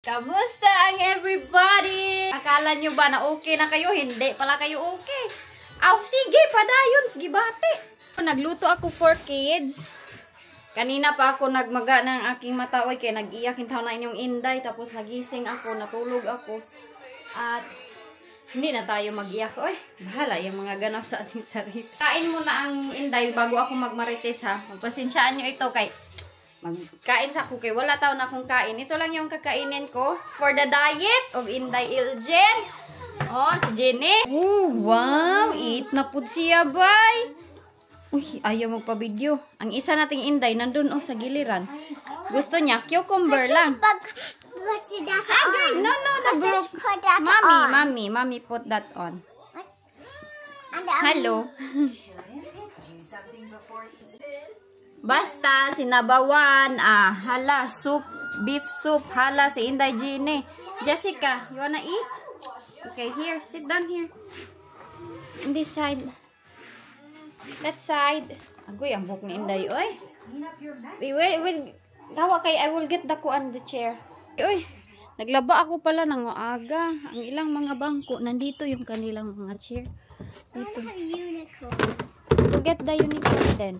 Kamusta ang everybody? Akala nyo ba na okay na kayo? Hindi pala kayo okay. Aw, sige, padayon. Sige, bate. Nagluto ako for kids. Kanina pa ako nagmaga ng aking mata. Oy, kaya nag-iyak yung na inyong inday. Tapos nagising ako, natulog ako. At hindi na tayo mag-iyak. Oy, bahala yung mga ganap sa ating sarili. Kain muna ang inday bago ako magmarites ha. Magpasensyaan nyo ito kay magkain sa kukay. Wala tao na akong kain. Ito lang yung kakainin ko for the diet of Inday Iljen. Oh, si Jenny. Oh, wow. Eat na po siya, bay. Uy, ayaw magpa-video. Ang isa nating Inday, nandun sa giliran. Gusto niya, cucumber lang. No, the brook. Mommy, put that on. Hello. Basta, sinabawan, hala, soup, beef soup, hala, si Inday Gine. Jessica, you wanna eat? Okay, here, sit down here. In this side. That side. Agoy, ang buhok ni Inday, oy. Wait, tawa kay, I will get the kuan the chair. Oy, naglaba ako pala ng maaga. Ang ilang mga bangko, nandito yung kanilang mga chair. Dito. To get the unicorn then.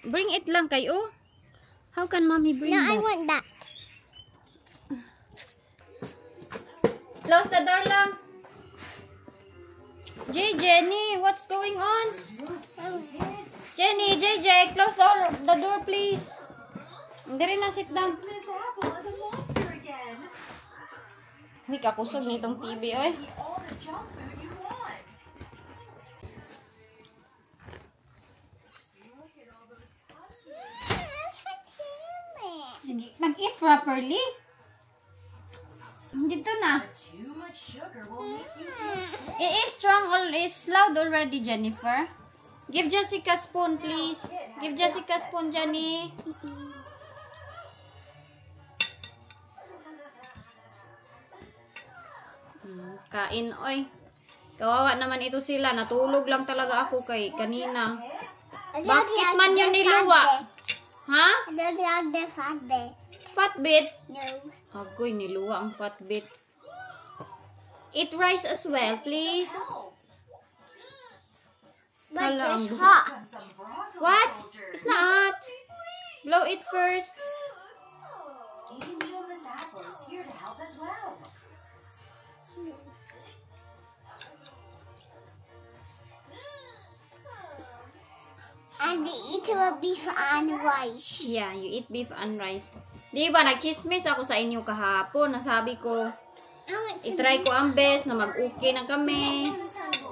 Bring it lang kayo. How can mommy bring that? No, I want that. Close the door lang. Jenny, what's going on? Jenny, JJ, close the door please. Hindi na, sit down. Uy, kakusog nitong TV, oy. Mag-eat properly. Dito na. It is strong or is loud already, Jennifer. Give Jessica spoon, please. Give Jessica spoon, Jenny. Kain, oy. Kawawa naman ito sila. Natulog lang talaga ako kay kanina. Bakit man yun niluwa? Ha? I don't like the fat bit. Fat bit? No. Agoy, niluwa ang fat bit. Eat rice as well, please. But Hala, it's ang- hot. What? It's not hot. Blow it first. Angel Miss Apple is here to help as well. And eat a beef and rice. Yeah, you eat beef and rice. Di ba, nagchismis ako sa inyo kahapon. Nasabi ko, I want to. itry ko ang best na mag-okay na kami.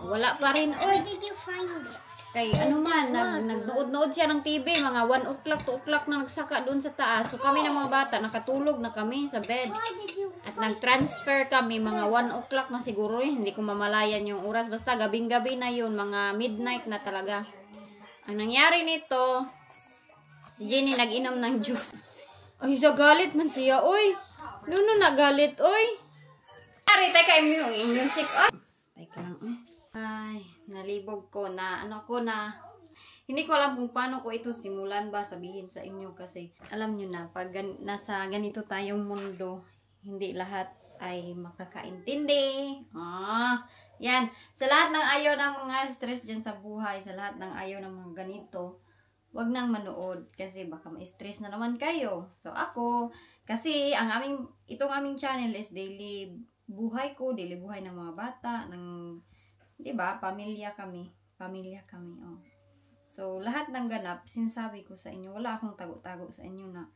Wala pa rin. Where Oy, did you find it? kay ano man, nagnood-nood siya ng TV. Mga 1 o'clock, 2 o'clock na nagsaka doon sa taas. So kami ng mga bata, nakatulog na kami sa bed. Where did you? At nag-transfer kami, mga 1 o'clock na siguro eh. Hindi ko mamalayan yung oras. Basta gabing-gabi na yun, mga midnight na talaga. Ang nangyari nito, si Jenny nag-inom ng juice. Ay, sa galit man siya, oy. Nuno na galit, oy. Ari, teka, music, oy. Teka lang, ay, nalibog ko na, hindi ko alam kung paano ko ito simulan ba sabihin sa inyo kasi alam nyo na, pag nasa ganito tayong mundo, hindi lahat ay makakaintindi. Yan. Sa lahat ng ayaw ng mga stress dyan sa buhay, sa lahat ng ayaw ng mga ganito, wag nang manood kasi baka ma-stress na naman kayo. So ako, kasi itong aming channel is daily buhay ko, daily buhay ng mga bata, ng, di ba, pamilya kami, oh. So, lahat ng ganap, sinasabi ko sa inyo, wala akong tago-tago sa inyo na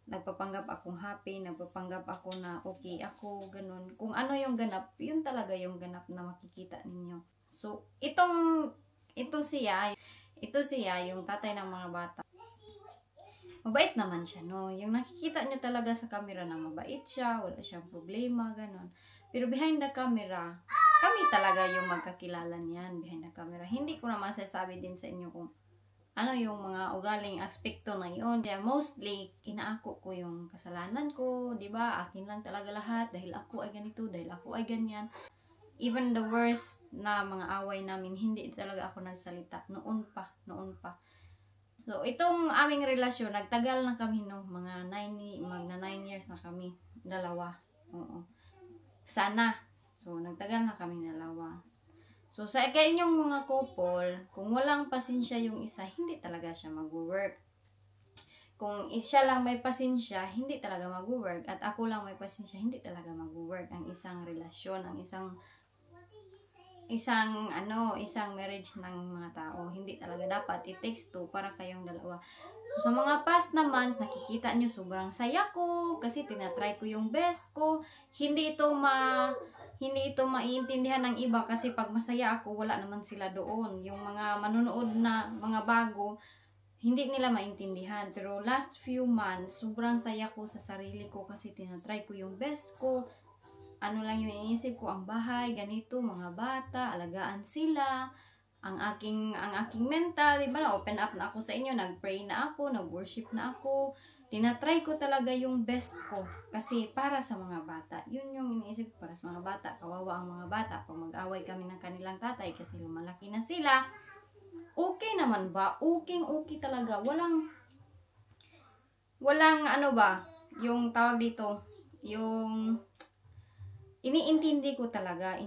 nagpapanggap akong happy, nagpapanggap ako na okay ako, ganun. Kung ano yung ganap, yun talaga yung ganap na makikita ninyo. So, ito siya, yung tatay ng mga bata. Mabait naman siya, no? Yung nakikita nyo talaga sa camera na mabait siya, wala siyang problema, ganun. Pero behind the camera, kami talaga yung magkakilala niyan behind the camera. Hindi ko naman sasabi din sa inyo kung ano yung mga ugaling aspekto na yun. Kaya mostly, inaako ko yung kasalanan ko, di ba? Akin lang talaga lahat dahil ako ay ganito, dahil ako ay ganyan. Even the worst na mga away namin, hindi talaga ako nagsalita. Noon pa. So, itong aming relasyon, nagtagal na kami, no? Magna 9 years na kami. Dalawa. Oo. Sana. So, nagtagal na kami dalawa. So, sa inyong mga couple, kung walang pasensya yung isa, hindi talaga siya mag-work. Kung siya lang may pasensya, hindi talaga mag-work. At ako lang may pasensya, hindi talaga mag-work. Ang isang relasyon, ang isang marriage ng mga tao. Hindi talaga dapat. It takes two para kayong dalawa. So, sa mga past na months, nakikita nyo sobrang saya ko kasi tinatry ko yung best ko. Hindi ito maiintindihan ng iba kasi pag masaya ako, wala naman sila doon. Yung mga manunood na mga bago, hindi nila maintindihan. Pero last few months, sobrang saya ko sa sarili ko kasi tinatry ko yung best ko. Ano lang yung iniisip ko, ang bahay, ganito, mga bata, alagaan sila, ang aking mental, di ba? Open up na ako sa inyo, nag-pray na ako, nag-worship na ako. Tinatry ko talaga yung best ko kasi para sa mga bata. Yun yung iniisip ko, para sa mga bata. Kawawa ang mga bata pag mag-away kami ng kanilang tatay kasi lumalaki na sila. Okay naman ba? Okay talaga. Walang ano ba, yung tawag dito, yung iniintindi ko talaga.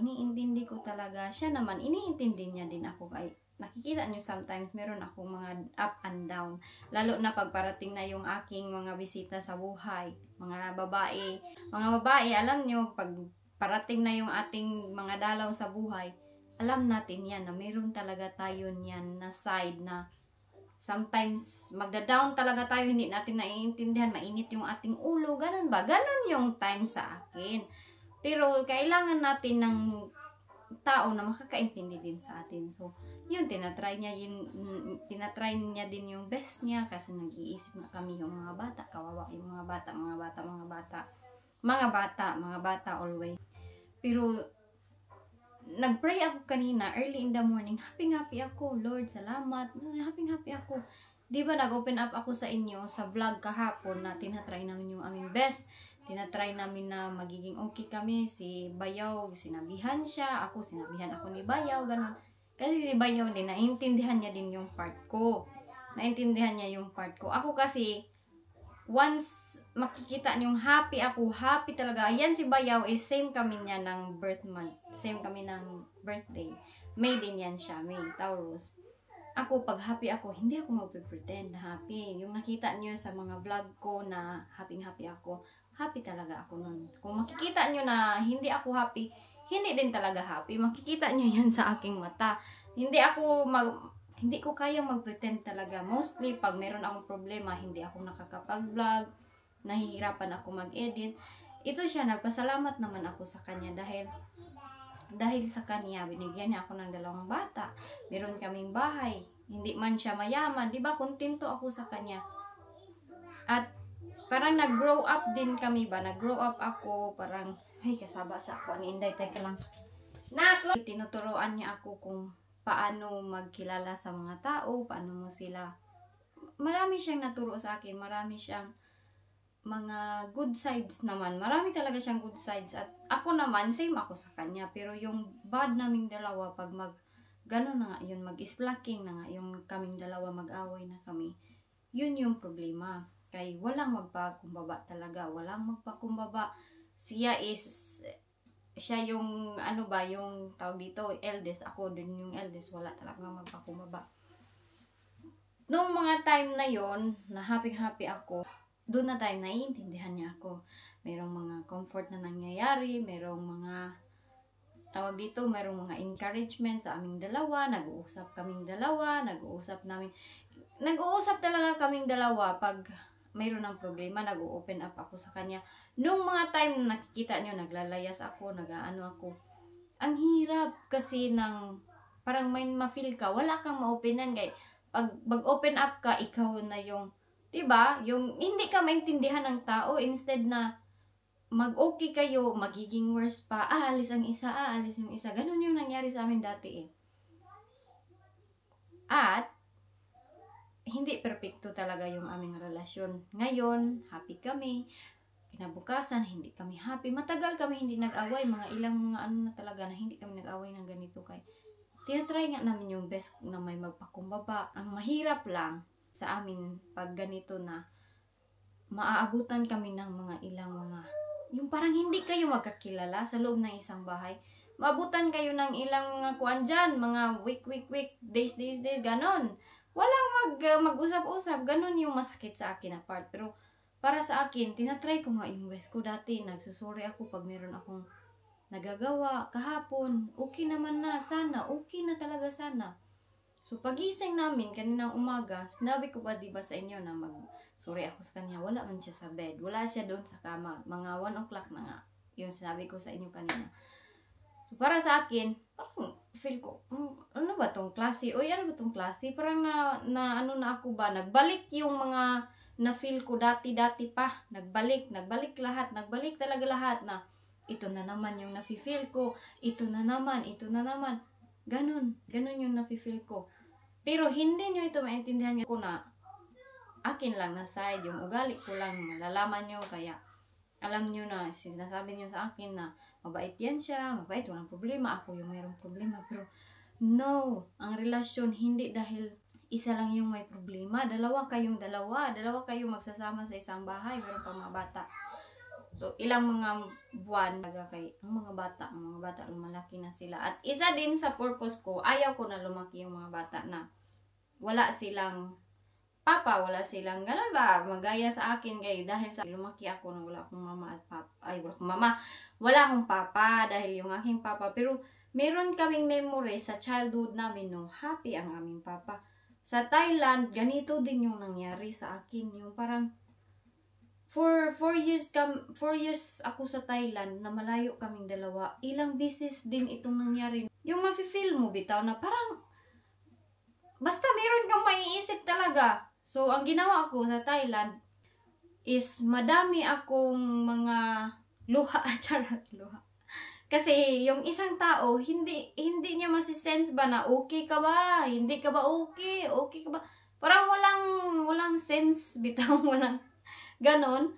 Siya naman, iniintindi niya din ako. Ay, nakikita niyo sometimes, meron akong mga up and down. Lalo na pagparating na yung aking mga bisita sa buhay. Mga babae, alam niyo, pag parating na yung ating mga dalaw sa buhay, alam natin yan, na meron talaga tayo niyan na side na sometimes magda-down talaga tayo, hindi natin naiintindihan, mainit yung ating ulo, ganun ba? Ganun yung time sa akin. Pero kailangan natin ng tao na makakaintindi din sa atin. So, yun, tinatry niya din yung best niya kasi nag-iisip na kami yung mga bata, kawawa yung mga bata always. Pero, nag-pray ako kanina, early in the morning, happy ako, Lord, salamat, happy ako. Diba, nag-open up ako sa inyo sa vlog kahapon na tinatry namin yung aming best. Tinatry namin na magiging okay kami. Si Bayaw, sinabihan siya. Sinabihan ako ni Bayaw, ganun. Kasi si Bayaw din, naintindihan niya din yung part ko. Ako kasi, once makikita niyong happy ako, happy talaga. Ayan si Bayaw, same kami niya ng birth month. Same kami ng birthday. May din yan siya, May, Taurus. Ako, pag happy ako, hindi ako magpe-pretend na happy. Yung nakita niyo sa mga vlog ko na happy ako, happy talaga ako nun. Kung makikita nyo na hindi ako happy, hindi din talaga happy. Makikita nyo yan sa aking mata. Hindi ko kaya mag-pretend talaga. Mostly, pag meron akong problema, hindi ako nakakapag-vlog, nahihirapan ako mag-edit. Ito siya, nagpasalamat naman ako sa kanya dahil sa kanya, binigyan niya ako ng 2 bata. Meron kaming bahay. Hindi man siya mayaman. Diba, kontento ako sa kanya. At parang nag-grow up din kami ba? Nag-grow up ako, parang, ay, kasaba sa ako. Inday, teka lang. Tinuturoan niya ako kung paano magkilala sa mga tao, paano mo sila. Marami siyang naturo sa akin. Marami siyang mga good sides naman. Marami talaga siyang good sides. At ako naman, same ako sa kanya. Pero yung bad naming dalawa, pag gano'n na nga yun, mag-isplacking na nga, yung kaming dalawa, mag-away na kami, yun yung problema. Kay walang magpakumbaba talaga. Siya yung yung tawag dito, eldest. Ako din yung eldest. Wala talaga magpakumbaba. Noong mga time na yon na happy ako, doon na time naiintindihan niya ako. Merong mga comfort na nangyayari, merong mga encouragement sa aming dalawa, nag-uusap talaga kaming dalawa pag mayroon ng problema, nag-open up ako sa kanya. Nung mga time na nakikita nyo, naglalayas ako, ako. Ang hirap kasi parang may ma-feel ka, wala kang ma-openan. Kaya pag mag-open up ka, ikaw na yung, diba? Yung hindi ka maintindihan ng tao, instead na mag-okay kayo, magiging worse pa, aalis yung isa. Ganun yung nangyari sa amin dati eh. At, hindi perfecto talaga yung aming relasyon. Ngayon, happy kami. Kinabukasan, hindi kami happy. Matagal kami hindi nag-away. Mga ilang na talaga na hindi kami nag-away ng ganito. Kaya tinatry nga namin yung best na may magpakumbaba. Ang mahirap lang, sa amin pag ganito na maaabutan kami ng mga ilang mga, yung parang hindi kayo magkakilala sa loob ng isang bahay. Maabutan kayo ng ilang mga kuan dyan, mga week, days, ganon. Walang mag-usap-usap, ganon yung masakit sa akin na part. Pero para sa akin, tinatry ko nga yung best ko dati. Nagsusuri ako pag meron akong nagagawa kahapon. Okay naman na, sana. Okay na talaga sana. So pagising namin kaninang umaga, sinabi ko pa diba sa inyo na mag-sorry ako sa kanya. Wala man siya sa bed. Wala siya doon sa kama. Mga 1 o'clock na nga. Yung sinabi ko sa inyo kanina. So para sa akin, parang feel ko, ano ba tong klase? Uy, ano ba tong klase? Parang ano na ako ba? Nagbalik yung mga na-feel ko dati-dati pa. Nagbalik lahat. Nagbalik talaga lahat na ito na naman yung nafe-feel ko. Ito na naman. Ganon yung nafe-feel ko. Pero hindi nyo ito maintindihan ko na akin lang na side, yung ugali ko lang, malalaman nyo, kaya alam nyo na, sinasabi nyo sa akin na mabait yan siya, mabait, walang problema, ako yung mayroong problema. Pero no, ang relasyon hindi dahil isa lang yung may problema, dalawa kayong magsasama sa isang bahay, meron pa mga bata. So, ilang mga buwan kay ang mga bata lumalaki na sila. At isa din sa purpose ko, ayaw ko na lumaki yung mga bata na wala silang papa, wala silang ganun ba, magaya sa akin kayo dahil sa lumaki ako na wala akong mama at papa. Ay, wala akong papa dahil yung aking papa. Pero meron kaming memory sa childhood namin, no, happy ang aming papa. Sa Thailand, ganito din yung nangyari sa akin, yung parang 4 years ako sa Thailand na malayo kaming dalawa. Ilang beses din itong nangyari. Yung mafe-feel mo bitaw na parang basta meron kang maiisip talaga. So, ang ginawa ko sa Thailand is madami akong mga luha. Luha. Kasi yung isang tao, hindi niya masisense ba na okay ka ba? Hindi ka ba okay? Okay ka ba? Parang walang sense bitaw, walang ganon.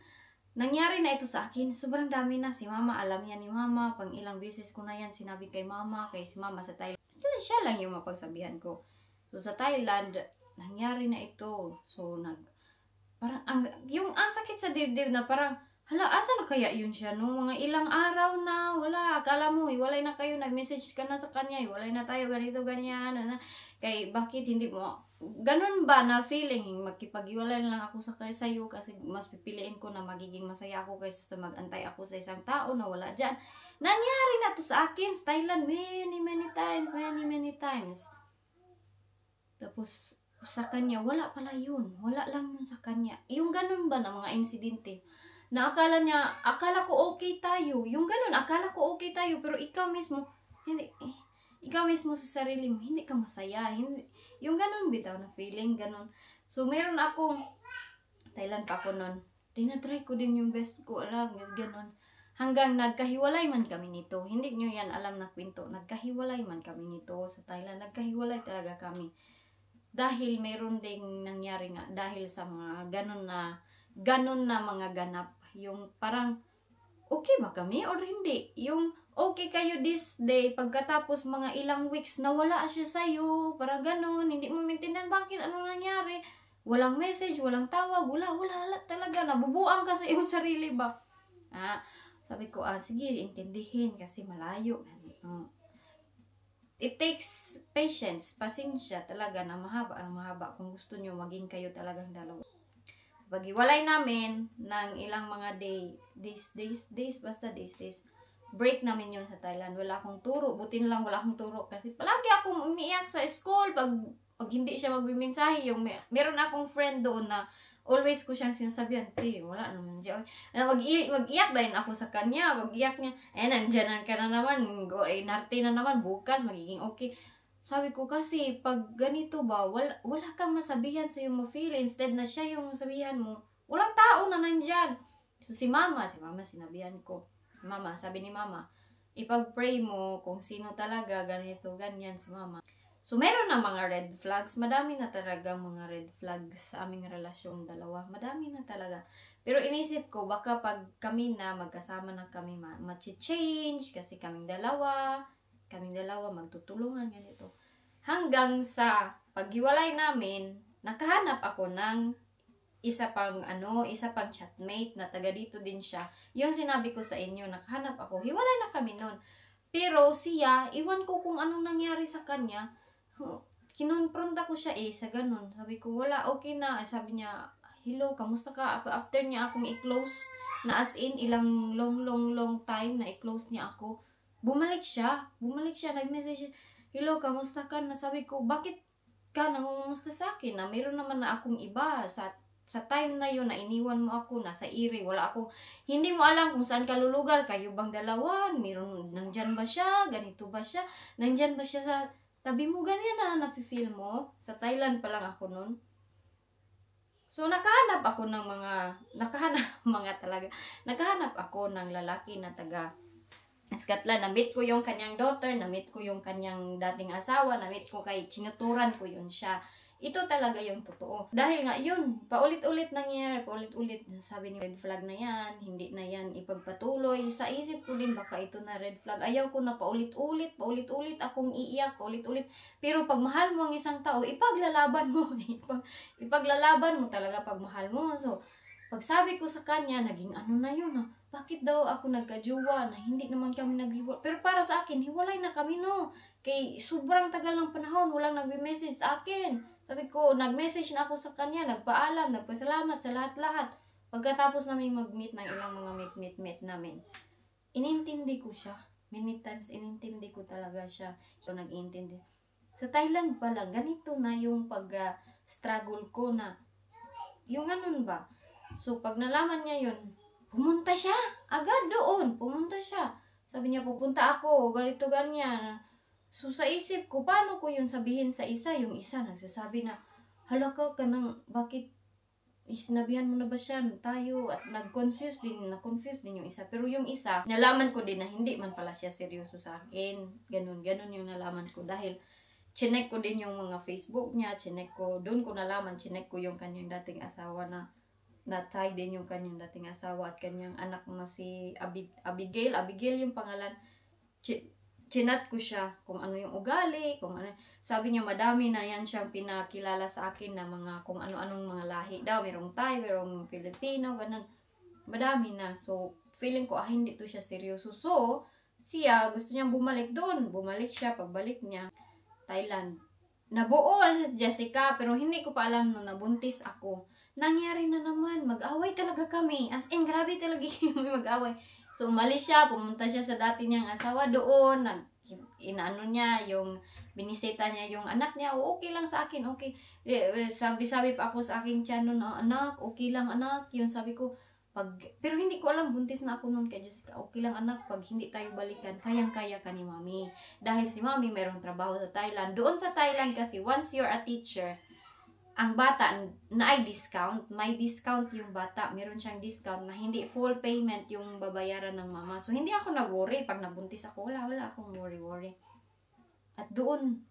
Nangyari na ito sa akin. Sobrang dami na. Si mama, alam niya ni mama. Pang ilang beses ko na yan sinabi kay mama. Kay si mama sa Thailand. Siya lang yung mapagsabihan ko. So sa Thailand, nangyari na ito. So parang ang sakit sa dibdib na parang, hala, asa na kaya yun siya, no? Mga ilang araw na, wala. Akala mo, walay na kayo. Nag-message ka na sa kanya. Walay na tayo, ganito, ganyan. Kay bakit hindi mo ganun ba na feeling, magkipag-iwalay lang ako sa iyo kasi mas pipiliin ko na magiging masaya ako kaysa sa mag-antay ako sa isang tao na wala dyan. Nangyari na to sa akin sa Thailand many times. Tapos sa kanya, wala pala yun. Wala lang yun sa kanya. Yung ganun ba na mga insidente na akala ko okay tayo. Yung ganun, akala ko okay tayo pero ikaw mismo, hindi, ikaw mismo sa sarili mo, hindi ka masaya. Yung ganun bitaw na feeling, ganun. So, meron akong, Thailand pa ako nun, tinatry ko din yung best ko, ganun. Hanggang nagkahiwalay man kami nito. Hindi nyo yan alam na kwento. Nagkahiwalay man kami nito sa Thailand. Nagkahiwalay talaga kami. Dahil meron ding nangyari nga, dahil sa mga ganun na mga ganap. Yung parang, okay ba kami or hindi? Yung, okay kayo this day, pagkatapos mga ilang weeks, nawala siya sa'yo, parang ganun, hindi mo maintindihan bakit, ano nangyari, walang message, walang tawag, wala talaga, nabubuang ka sa iyong sarili ba? Sabi ko, sige, intindihin, kasi malayo. It takes patience, pasensya talaga na mahaba, kung gusto nyo, maging kayo talagang dalawa. Pag-iwalay namin ng ilang mga days, break namin yun sa Thailand. Wala akong turo. Buti na lang wala akong turo. Kasi palagi akong umiiyak sa school pag hindi siya magbimensahe. Yung meron akong friend doon na always ko siyang sinasabihan, wala naman dyan. Mag-iyak din ako sa kanya. Mag-iyak niya, nandyan ka na naman. Narte na naman. Bukas, magiging okay. Sabi ko kasi, pag ganito ba, wala kang masabihan sa iyong ma-feel. Instead na siya yung masabihan mo, walang tao na nandyan. So si mama, sinabihan ko. Mama, sabi ni mama, ipag-pray mo kung sino talaga, ganito, ganyan si mama. So meron na mga red flags. Madami na talaga mga red flags sa aming relasyong dalawa. Madami na talaga. Pero inisip ko, baka pag kami na, magkasama na kami, ma-change kasi kaming dalawa magtutulungan, ganito. Hanggang sa paghiwalay namin, nakahanap ako ng isa pang chatmate na taga dito din siya. Yung sinabi ko sa inyo, nakahanap ako. Hiwalay na kami nun. Pero siya, iwan ko kung anong nangyari sa kanya. Kinonfronta ko siya sa ganun. Sabi ko, wala, okay na. Sabi niya, hello, kamusta ka? After niya akong i-close, na as in, ilang long time na i-close niya ako. Bumalik siya, nag-message siya, hello, kamusta ka? Sabi ko, bakit ka nangungumusta sa akin? Na mayroon naman na akong iba sa time na yun na iniwan mo ako, nasa iri, wala ako, hindi mo alam kung saan ka lulugar, kayo bang dalawa, meron, nandyan ba siya, ganito ba siya, nandyan ba siya sa tabi mo, ganyan na, nafe-feel mo, sa Thailand pa lang ako nun. So, nakahanap ako ng nakahanap ako ng lalaki na taga Scotland. Na-meet ko yung kanyang daughter, na-meet ko yung kanyang dating asawa, na-meet ko kay chinuturan ko yun siya. Ito talaga yung totoo. Dahil nga yun, paulit-ulit nangyayari, paulit-ulit. Sabi ni red flag na yan, hindi na yan ipagpatuloy. Sa isip ko din, baka ito na red flag. Ayaw ko na paulit-ulit akong iiyak, paulit-ulit. Pero pag mahal mo ang isang tao, ipaglalaban mo. Ipaglalaban mo talaga pag mahal mo. So, pag sabi ko sa kanya, naging ano na yun, bakit daw ako nagkajowa na hindi naman kami naghiwalay? Pero para sa akin, hiwalay na kami, no? Kay sobrang tagal ng panahon, walang nagme-message sa akin. Sabi ko, nag-message na ako sa kanya, nagpaalam, nagpasalamat sa lahat-lahat. Pagkatapos namin mag-meet ng ilang mga meet namin, inintindi ko siya. Many times, inintindi ko talaga siya. So, nag-intindi. Sa Thailand pa lang, ganito na yung pag-struggle ko na, yung ganun ba? So, pag nalaman niya yun, pumunta siya. Agad doon, pumunta siya. Sabi niya, pupunta ako, ganito, ganyan. So, sa isip ko, paano ko yun sabihin sa isa? Yung isa nagsasabi na, hala ka nang, bakit sinabihan mo na ba siya tayo? At na-confuse din yung isa. Pero yung isa, nalaman ko din na hindi man pala siya seryoso sa akin. Ganun yung nalaman ko. Dahil, chinek ko din yung mga Facebook niya, doon ko nalaman, chinek ko yung kanyang dating asawa na tie din yung kanyang dating asawa at kanyang anak na si Abigail yung pangalan. Chinat ko siya kung ano yung ugali, kung ano. Sabi niya, madami na yan siyang pinakilala sa akin na mga kung ano-anong mga lahi daw. Merong Thai, merong Filipino, ganun. Madami na. So, feeling ko, hindi to siya seryoso. So, siya, gusto niyang bumalik doon. Bumalik siya, pagbalik niya, Thailand. Nabuo si Jessica, pero hindi ko pa alam nung nabuntis ako. Nangyari na naman, mag-away talaga kami. As in, grabe talaga kami mag-away. So, umalis siya, pumunta siya sa dati niyang asawa doon, inaano niya, yung binisita niya yung anak niya, okay lang sa akin, okay. Sabi pa ako sa aking tiyan noon, anak, okay lang anak, yung sabi ko, pero hindi ko alam, buntis na ako noon kay Jessica, okay lang anak, pag hindi tayo balikan, kayang-kaya ka ni mami. Dahil si mami mayroong trabaho sa Thailand. Doon sa Thailand kasi, once you're a teacher, ang bata na ay discount, may discount yung bata, meron siyang discount na hindi full payment yung babayaran ng mama. So, hindi ako nag-worry. Pag nabuntis ako, wala akong worry. At doon,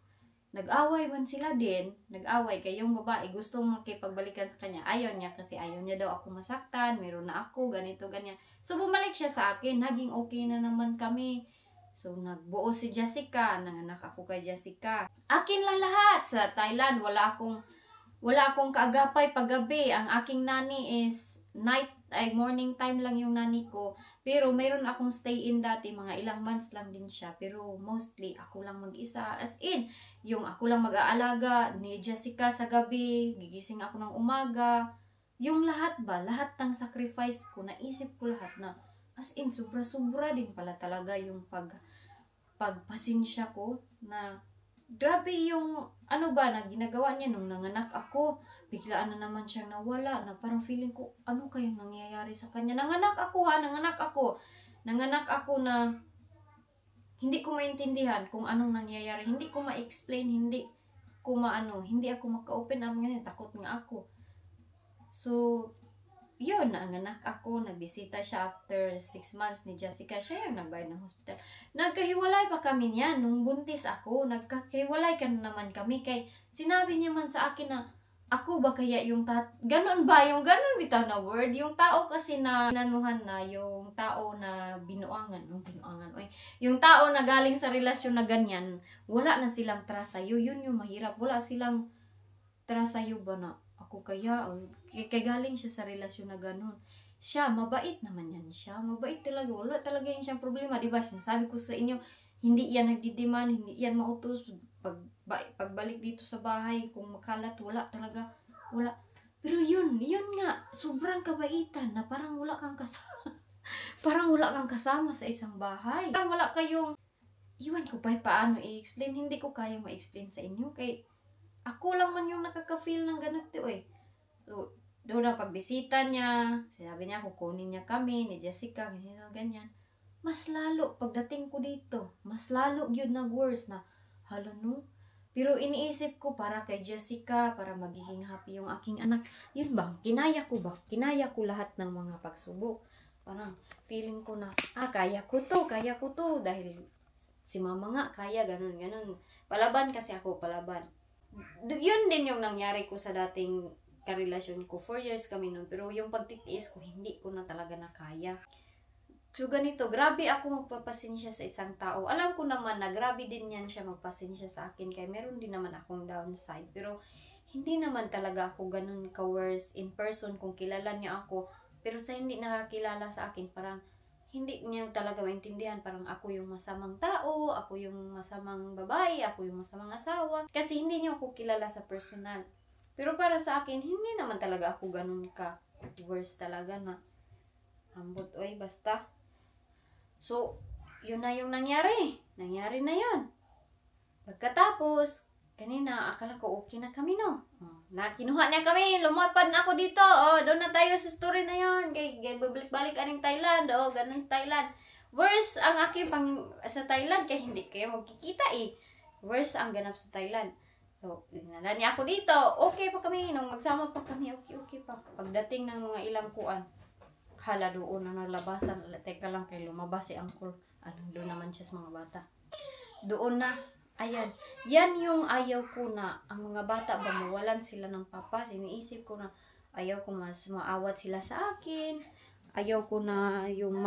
nag-away man sila din, nag-away. Kaya yung babae, gusto makipagbalikan sa kanya. Ayaw niya kasi ayaw niya daw ako masaktan, meron na ako, ganito, ganyan. So, bumalik siya sa akin, naging okay na naman kami. So, nagbuo si Jessica, nanganak ako kay Jessica. Akin lang lahat sa Thailand, wala akong kaagapay paggabi. Ang aking nani is morning time lang yung nani ko. Pero mayroon akong stay-in dati, mga ilang months lang din siya. Pero mostly, ako lang mag-isa. As in, yung ako lang mag-aalaga ni Jessica sa gabi, gigising ako ng umaga. Yung lahat ng sacrifice ko, naisip ko lahat na, as in, sobra-sobra din pala talaga yung pagpasensya ko na, grabe yung, na ginagawa niya nung nanganak ako. Biglaan na naman siyang nawala, na parang feeling ko, ano kayang nangyayari sa kanya? Nanganak ako na, hindi ko maintindihan kung anong nangyayari. Hindi ko ma-explain, hindi ako maka-open up ngayon, takot nga ako. So, yun, nanganak ako, nagbisita siya after 6 months ni Jessica. Siya yung nagbayad ng hospital. Nagkahiwalay pa kami niyan. Nung buntis ako, nagkahiwalay ka naman kami. Kay sinabi niya man sa akin na, ako ba kaya yung ganon ba? Yung ganon bitaw na word? Yung tao kasi na nanuhan na, yung tao na binuangan. Yung tao na galing sa relasyon na ganyan, wala na silang trust sa'yo. Yun yung mahirap. Wala silang trust sa'yo ba na ako kaya? Kaya galing siya sa relasyon na ganun. Siya, mabait naman yan siya. Mabait talaga. Wala talaga yan siyang problema. Diba, sinasabi ko sa inyo, hindi yan nagdidiman, hindi yan mautos. Pagbalik dito sa bahay, kung makalat, wala talaga. Wala. Pero yun nga, sobrang kabaitan na parang wala kang kasama. Parang wala kang kasama sa isang bahay. Parang wala kayong, iwan ko pa paano i-explain. Hindi ko kaya ma-explain sa inyo. Kay ako lang man yung nakaka-feel ng ganito eh. So, doon na pagbisita niya, sinabi niya kukunin niya kami, ni Jessica, ganyan. Mas lalo, pagdating ko dito, mas lalo yun nag-worse na, hala no? Pero iniisip ko para kay Jessica, para magiging happy yung aking anak. Yun ba? Kinaya ko ba? Kinaya ko lahat ng mga pagsubok. Parang feeling ko na, kaya ko to. Dahil si mama nga, kaya, ganun. Palaban kasi ako, palaban. Yun din yung nangyari ko sa dating karelasyon ko. 4 years kami nun. Pero yung pagtitiis ko, hindi ko na talaga nakaya. So ganito, grabe ako magpapasensya sa isang tao. Alam ko naman na grabe din yan siya magpasensya sa akin. Kaya meron din naman akong downside. Pero hindi naman talaga ako ganun ka-worse in person kung kilala niya ako. Pero sa hindi nakakilala sa akin, parang hindi niya talaga maintindihan. Parang ako yung masamang tao, ako yung masamang babae, ako yung masamang asawa. Kasi hindi niya ako kilala sa personal. Pero para sa akin, hindi naman talaga ako ganun ka worse talaga na ambot oy basta. So, yun na yung nangyari. Nangyari na yun. Pagkatapos, kanina, akala ko okay na kami, no? Kinuha niya kami, lumapad na ako dito. Doon na tayo sa story na yun. Kaya babalik-balik aning Thailand. Ganun Thailand. Worse ang aking sa Thailand, kaya hindi kayo magkikita eh. Worse ang ganap sa Thailand. So, dinala niya ako dito. Okay pa kami. Nung magsama pa kami, okay pa. Pagdating ng mga ilang kuan, hala doon na nalabasan. Teka lang kay lumabas si Uncle. Doon naman siya sa mga bata. Doon na. Ayan. Yan yung ayaw ko na ang mga bata ba mawalan sila ng papa. Iniisip ko na ayaw ko mas maawat sila sa akin. Ayaw ko na yung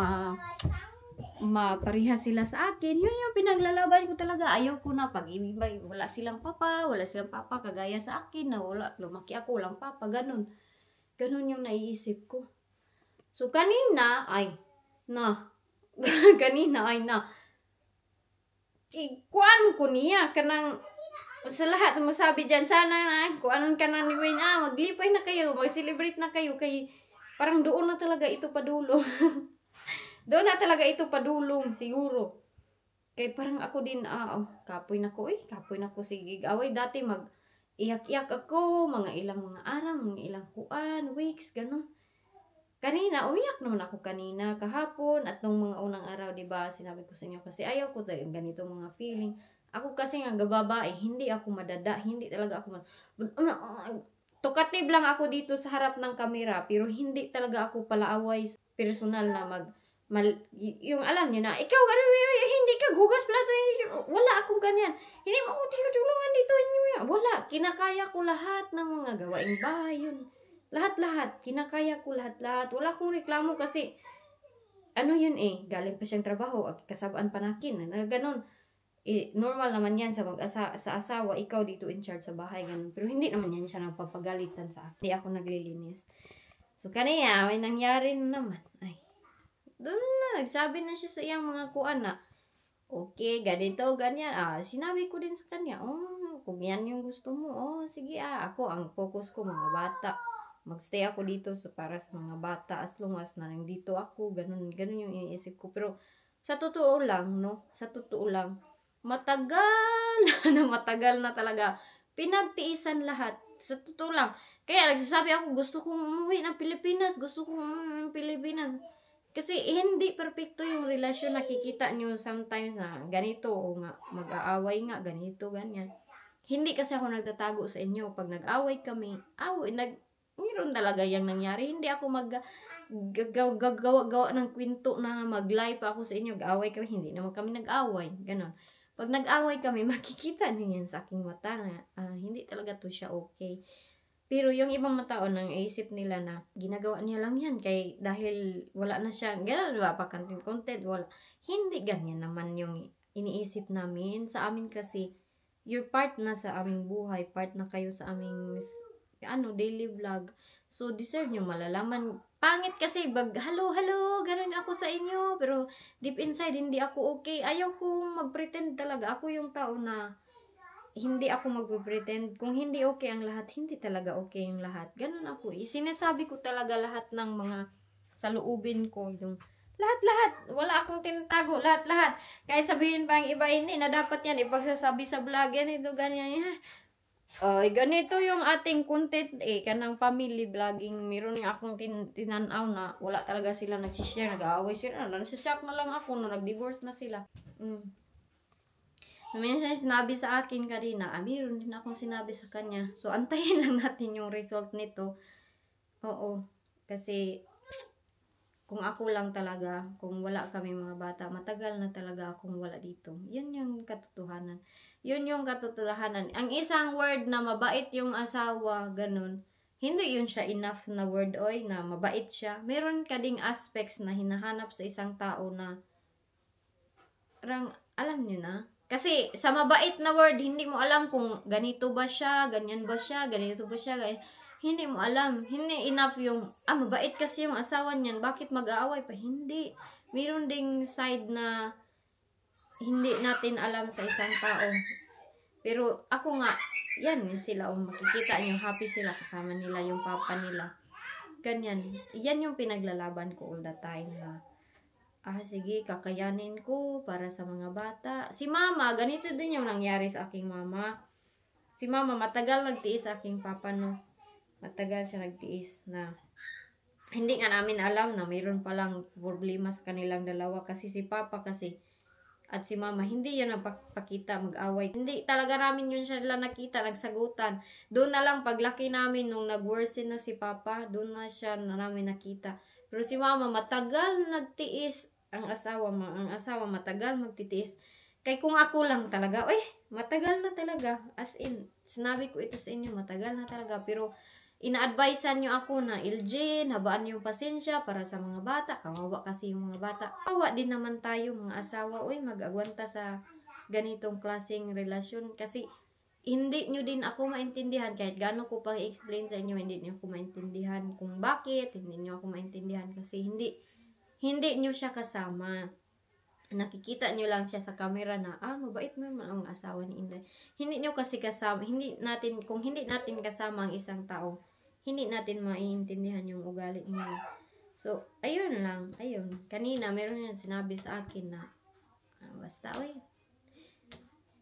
mapariha sila sa akin. Yun yung pinaglalaban ko talaga. Ayaw ko na pag-ibig. Wala silang papa. Kagaya sa akin na wala. Lumaki ako, walang papa. Ganun yung naiisip ko. So, kanina ay na. Kuan ko niya. Kanang, sa lahat mo sabi dyan, sana, kuanon ka na ni Wayne, maglipay na kayo, mag-celebrate na kayo. Kay, parang doon na talaga ito padulong. Doon na talaga ito padulong, siguro. Kay parang ako din, kapoy na ko, sige, away dati mag-iyak-iyak ako, mga araw, mga ilang kuan, weeks, ganun. Kanina, umiyak naman ako kanina, kahapon, at nung mga unang araw, diba, sinabi ko sa inyo, kasi ayaw ko dahil ganito mga feeling. Ako kasi nga gababae, hindi ako madada, hindi talaga ako talkative lang ako dito sa harap ng kamera, pero hindi talaga ako palaaway personal na yung alam nyo na, ikaw, hindi ka gugas plato, wala akong ganyan. Hindi mo ako tulungan dito, wala, kinakaya ko lahat ng mga gawaing bahay, yun. Lahat, kinakaya ko lahat. Wala akong reklamo kasi, yun galing pa siyang trabaho, kasabaan panakin, ganon. Normal naman yan sa asawa, ikaw dito in charge sa bahay, ganon. Pero hindi naman yan siya nagpapagalitan sa akin. Hindi ako naglilinis. So, kanina, may nangyari na naman. Doon na, nagsabi na siya sa iyang mga kuan na, okay, ganito, ganyan. Sinabi ko din sa kanya, kung yan yung gusto mo, sige, ako, ang focus ko, mga bata. Magstay ako dito para sa mga bata as long as na nandito ako, ganun yung iniisip ko. Pero sa totoo lang, matagal na talaga pinagtiisan lahat. Sa totoo lang. Kaya nagsasabi ako, gusto kong umuwi ng Pilipinas, kasi hindi perfecto yung relasyon. Nakikita nyo sometimes na ganito o nga, mag-aaway nga, ganito, ganyan. Hindi kasi ako nagtatago sa inyo. Pag nag-away kami, mayroon talaga yung nangyari. Hindi ako gawa ng kwento na mag-live pa ako sa inyo. Ga-away kami. Hindi naman kami nag-away. Ganon. Pag nag-away kami, makikita niyo yan sa aking mata na hindi talaga to siya okay. Pero yung ibang tao nang isip nila na ginagawa niya lang yan dahil wala na siya. Ganon, diba? Pag content, wala. Hindi ganyan naman yung iniisip namin. Sa amin kasi, You're part na sa aming buhay, part na kayo sa aming daily vlog. So deserve nyo malalaman. Pangit kasi hello, ganun ako sa inyo, pero deep inside hindi ako okay. Ayaw kong mag-pretend talaga. Ako yung tao na hindi ako mag-pretend. Kung hindi okay ang lahat, hindi talaga okay yung lahat. Ganun ako. Sinasabi ko talaga lahat ng mga saloobin ko, yung lahat. Wala akong tinatago, lahat. Kahit sabihin pa ang iba, hindi na dapat yan ipagsasabi sa vlog, yan, ito, ganyan. Ay, ganito yung ating content kanang family vlogging. Meron nga akong tinanaw na wala talaga sila nagsishare, nag-aaway sila. Nasishock na lang ako no nag-divorce na sila. Minsan sinabi sa akin kanina, meron din akong sinabi sa kanya. So, antayin lang natin yung result nito. Oo, kasi kung ako lang talaga, kung wala kami mga bata, matagal na talaga akong wala dito. Yan yung katotohanan. Yun yung katotohanan. Ang isang word na mabait yung asawa, ganun, hindi yun siya enough na word, na mabait siya. Meron ka ding aspects na hinahanap sa isang tao na alam nyo na. Kasi sa mabait na word, hindi mo alam kung ganito ba siya, ganyan ba siya, ganito ba siya, ganyan. Hindi mo alam. Hindi enough yung, mabait kasi yung asawa niyan. Bakit mag-aaway pa? Hindi. Meron ding side na hindi natin alam sa isang tao. Pero ako nga, yan sila. Makikita nyo, happy sila. Kasama nila yung papa nila. Ganyan. Yan yung pinaglalaban ko all the time na, sige, kakayanin ko para sa mga bata. Si mama, ganito din yung nangyari sa aking mama. Si mama, matagal nagtiis sa aking papa, no? Matagal siya nagtiis na hindi nga namin alam na mayroon palang problema sa kanilang dalawa kasi si Papa kasi at si Mama hindi yan nagpakita mag-away. Hindi talaga namin yun siya nakita, nagsagutan. Doon na lang paglaki namin nung nag-worsen na si Papa, doon na siya namin nakita. Pero si Mama matagal nagtiis, ang asawa matagal magtitiis. Kay kung ako lang talaga, matagal na talaga. As in, sinabi ko ito sa inyo, matagal na talaga. Pero ina-advisean nyo ako na, Ilje, habaan yung pasensya para sa mga bata. Kawawa kasi yung mga bata. Kawawa din naman tayo mga asawa. Mag-agwanta sa ganitong klaseng relasyon. Kasi hindi nyo din ako maintindihan. Kahit gano'n ko pang i-explain sa inyo, hindi nyo ako maintindihan kung bakit. Hindi nyo ako maintindihan kasi hindi nyo siya kasama. Nakikita nyo lang siya sa camera na, mabait mo ang asawa ni Inday. Hindi nyo kasi kasama, kung hindi natin kasama ang isang tao, hindi natin maiintindihan yung ugali niya. So, ayun lang, ayun. Kanina, meron yung sinabi sa akin na, basta,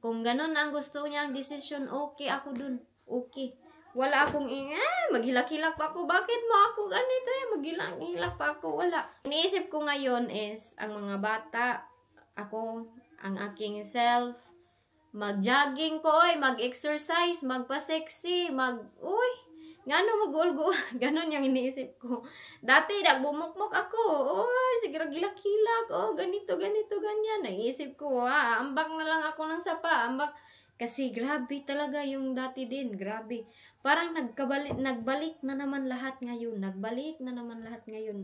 kung ganun ang gusto niya ang decision, okay ako dun. Okay. Wala akong maghilak-hilak pa ako. Bakit mo ako ganito maghilak-hilak pa ako. Wala. Iniisip ko ngayon is, ang mga bata, ako, ang aking self, mag-jogging ko, mag-exercise, magpa-sexy, gano'n mag-ulgo. Ganon yung iniisip ko. Dati, nagbumukmuk ako. Sige, gilak-hilak. Ganito, ganyan. Naisip ko, ambak na lang ako ng sapa. Ambak. Kasi grabe talaga yung dati din. Grabe. Parang nagbalik na naman lahat ngayon.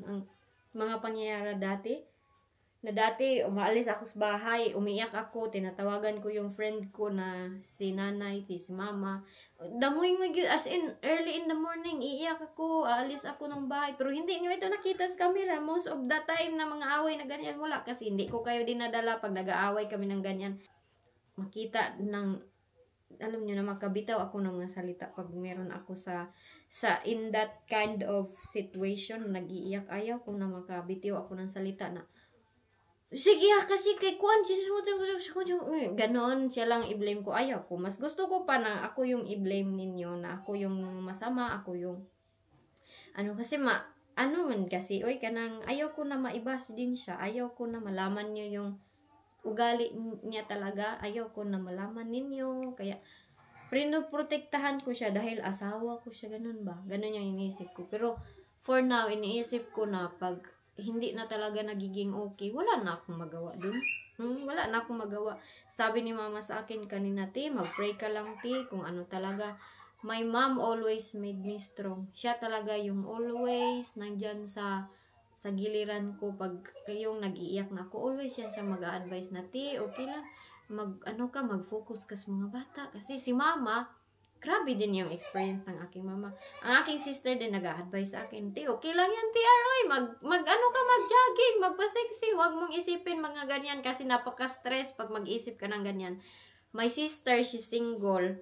Ang mga pangyayari dati. Na dati, umaalis ako sa bahay, umiyak ako, tinatawagan ko yung friend ko na si nanay, si mama. Danguing as in, early in the morning, iiyak ako, aalis ako ng bahay. Pero hindi nyo ito nakita sa camera. Most of the time na mga away na ganyan, wala. Kasi hindi ko kayo dinadala pag nag-aaway kami ng ganyan. Makita ng, alam nyo na, makabitaw ako ng mga salita pag meron ako sa in that kind of situation, nag-iiyak. Ayaw ko na makabitiw ako ng salita na, sige kasi kay Kwan, ganon, siya lang i-blame ko. Ayaw ko. Mas gusto ko pa na ako yung i-blame ninyo, na ako yung masama, ako yung, kasi kasi, kanang, ayaw ko na maibas din siya. Ayaw ko na malaman nyo yung ugali niya talaga. Ayaw ko na malaman ninyo. Kaya, pinoprotektahan ko siya dahil asawa ko siya. Ganon ba? Ganon yung iniisip ko. Pero, for now, iniisip ko na pag hindi na talaga nagiging okay, wala na akong magawa dun. Wala na akong magawa. Sabi ni mama sa akin kanina, mag-pray ka lang, kung ano talaga. My mom always made me strong. Siya talaga yung always nandyan sa giliran ko pag yung nag-iiyak na ako. Always siya mag-a-advise na, okay lang. mag-focus ka sa mga bata. Kasi si mama, grabe din yung experience ng aking mama. Ang aking sister din nag-a-advise sa akin, "Ti, okay lang yan, TR, oy. Mag-jogging, magpa-sexy. Huwag mong isipin mga ganyan kasi napaka-stress pag mag-isip ka ng ganyan." My sister, she's single.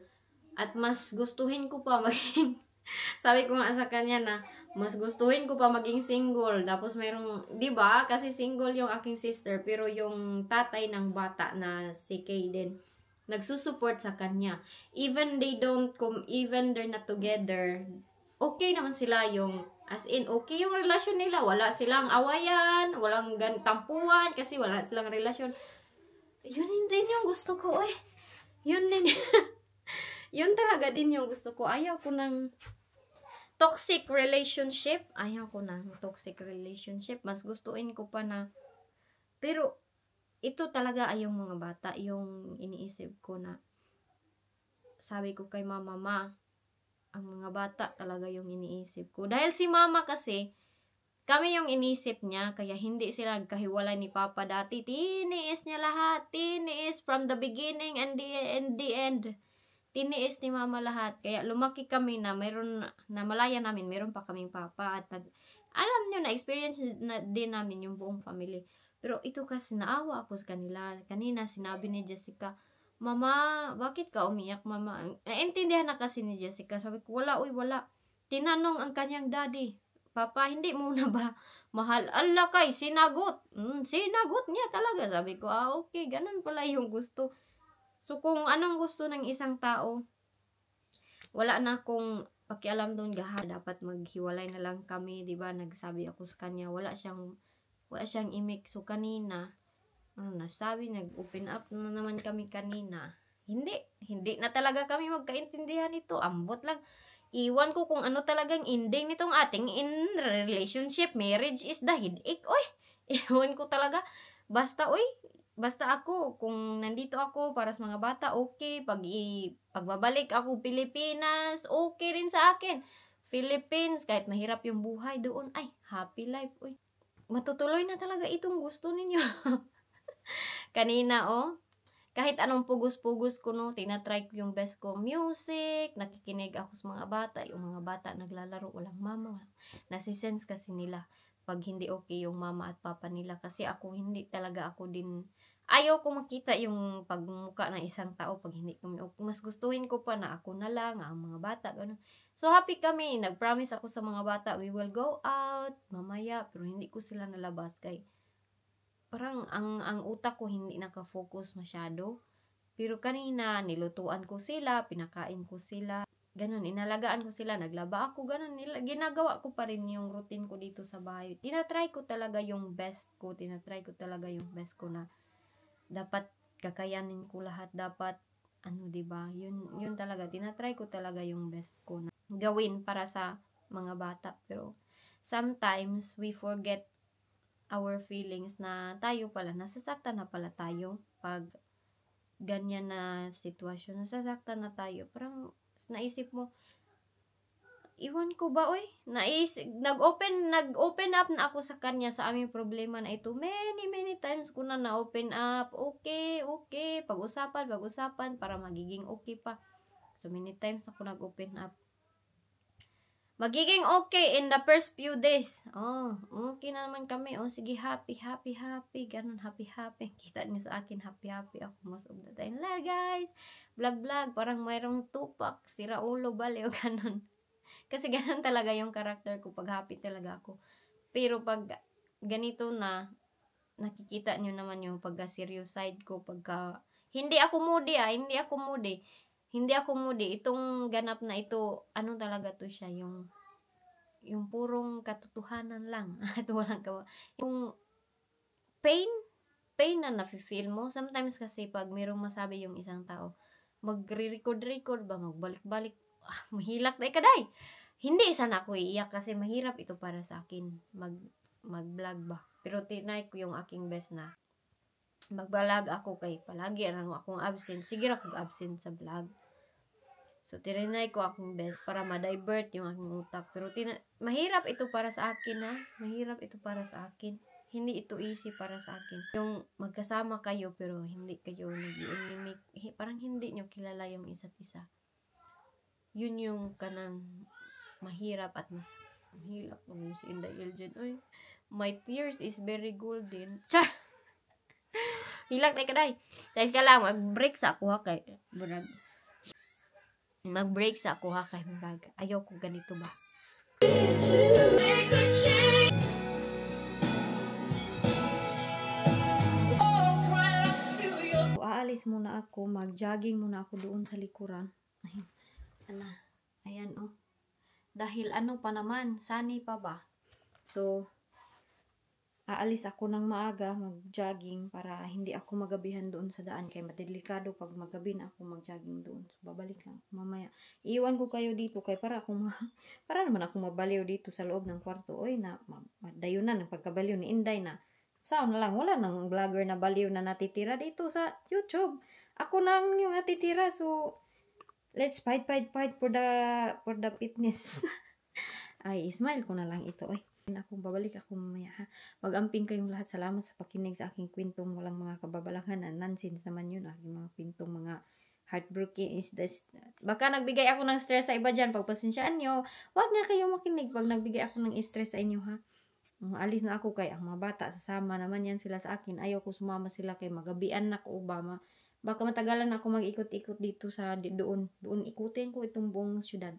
At mas gustuhin ko pa maging, sabi ko nga sa kanya na, mas gustuhin ko pa maging single. Tapos mayroong, di ba? Kasi single yung aking sister, pero yung tatay ng bata na si Kaden, nagsusupport sa kanya. Even they're not together, okay naman sila yung, as in, okay yung relasyon nila. Wala silang awayan, walang tampuan, kasi wala silang relasyon. Yun din yung gusto ko eh. Yun din. Yun talaga din yung gusto ko. Ayaw ko ng toxic relationship. Ayaw ko ng toxic relationship. Mas gustuin ko pa na, pero ito talaga ay yung mga bata, yung iniisip ko na, sabi ko kay mama, ang mga bata talaga yung iniisip ko. Dahil si mama kasi, kami yung iniisip niya, kaya hindi sila nagkahiwalay ni Papa dati. Tiniis niya lahat. Tiniis from the beginning and the end. Tiniis ni mama lahat. Kaya lumaki kami na malaya namin, meron pa kaming papa. At alam nyo, na-experience na din namin yung buong family. Pero ito kasi naawa ako sa kanila. Kanina sinabi ni Jessica, "Mama, bakit ka umiyak, mama?" Naintindihan na kasi ni Jessica. Sabi ko, wala. Tinanong ang kanyang daddy, "Papa, hindi mo na ba mahal?" Allah kay, sinagot. Sinagot niya talaga. Sabi ko, okay, ganun pala yung gusto. So, kung anong gusto ng isang tao, wala na akong pakialam doon, dapat maghiwalay na lang kami, di ba? Nagsabi ako sa kanya, wala siyang imik. So, kanina, nasabi, nag-open up na naman kami kanina. Hindi na talaga kami magkaintindihan ito. Ambot lang. Iwan ko kung ano talagang ending nitong ating in relationship. Marriage is the headache. Oy, iwan ko talaga. Basta ako, kung nandito ako para sa mga bata, okay. Pagbabalik ako Pilipinas, okay rin sa akin. Philippines, kahit mahirap yung buhay doon, ay, happy life. Uy, matutuloy na talaga itong gusto ninyo. Kanina, kahit anong pugos-pugos ko, tinatry ko yung best ko music, nakikinig ako sa mga bata, yung mga bata naglalaro, walang mama. Nasisense kasi nila pag hindi okay yung mama at papa nila. Kasi ako, hindi talaga ako din, ayaw ko makita yung pagmuka ng isang tao pag hindi kami okay. Mas gustuhin ko pa na ako na lang, ang mga bata, gano'n. So, happy kami. Nag-promise ako sa mga bata, we will go out mamaya, pero hindi ko sila nalabas kay parang ang utak ko hindi nakafocus masyado. Pero kanina, nilutuan ko sila, pinakain ko sila, ganun, inalagaan ko sila, naglaba ako, ganun, ginagawa ko pa rin yung routine ko dito sa bahay. Tinatry ko talaga yung best ko na dapat kakayanin ko lahat, dapat, diba, yun talaga, tinatry ko talaga yung best ko na gawin para sa mga bata. Pero, sometimes, we forget our feelings na tayo pala, nasasaktan na pala tayo pag ganyan na sitwasyon, nasasaktan na tayo. Parang naisip mo, iwan ko ba, nag-open up na ako sa kanya sa aming problema na ito. Many times ko na-open up. Okay, pag-usapan para magiging okay pa. So, many times ako nag-open up. Magiging okay in the first few days. Okay na naman kami. Sige, happy. Ganun, happy. Kita niyo sa akin, happy ako most of the time. Guys, vlog. Parang mayroong tupak, sira ulo, baliw, ganun. Kasi ganun talaga yung karakter ko pag happy talaga ako. Pero pag ganito na, nakikita niyo naman yung pagka-serious side ko. Hindi ako moody. Itong ganap na ito, talaga to siya, yung purong katotohanan lang. At walang yung pain na nafe-feel mo. Sometimes kasi pag mayroong masabi yung isang tao, magre-record ba, magbalik-balik, mahilak na ikaday. Hindi sana ako iiyak kasi mahirap ito para sa akin, mag-vlog ba. Pero tinay ko yung aking best na mag-vlog ako kay palagi akong absent. Sige ako absent sa vlog. So, tirinay ko akong best para ma-divert yung aking utak. Pero, mahirap ito para sa akin, ha? Mahirap ito para sa akin. hindi ito easy para sa akin. Yung magkasama kayo pero hindi kayo nag-iimik, parang hindi nyo kilala yung isa't isa. Yun yung kanang mahirap at mas mahirap kung si Inday Eljen. Uy, my tears is very golden. Char! Hilak tayo ka day. Guys ka lang, mag-break sa ako ha kay Murag. Mag-break sa ako ha kay Murag. Ayaw ko ganito ba? Aalis muna ako, mag-jogging muna ako doon sa likuran. Ayun. Ayan oh. Dahil ano pa naman, sunny pa ba? So, aalis ako ng maaga, mag-jogging para hindi ako magabihan doon sa daan. Kaya madelikado pag magabi na ako mag-jogging doon. So, babalik lang mamaya. Iiwan ko kayo dito kaya para naman ako mabaliw dito sa loob ng kwarto. Oy, dayo na ng pagkabaliw ni Inday na. Saan na lang, wala nang vlogger na baliw na natitira dito sa YouTube. Ako nang yung natitira, so let's fight for the fitness. Ay, smile ko na lang ito. Oy, babalik ako mamaya ha. Mag-amping kayong lahat. Salamat sa pakinig sa aking kwentong walang mga kababalahan. Nonsense naman yun. Aking mga kwentong mga heartbreaking is this. Baka nagbigay ako ng stress sa iba dyan. Pagpasensyaan nyo, wag na kayo makinig pag nagbigay ako ng stress sa inyo ha. Alis na ako kay ang mga bata. Sasama naman yan sila sa akin. Ayaw ko sumama sila kay magabian na ko Obama. Baka matagalan na ako mag-ikot-ikot dito sa doon ikutin ko itong buong syudad.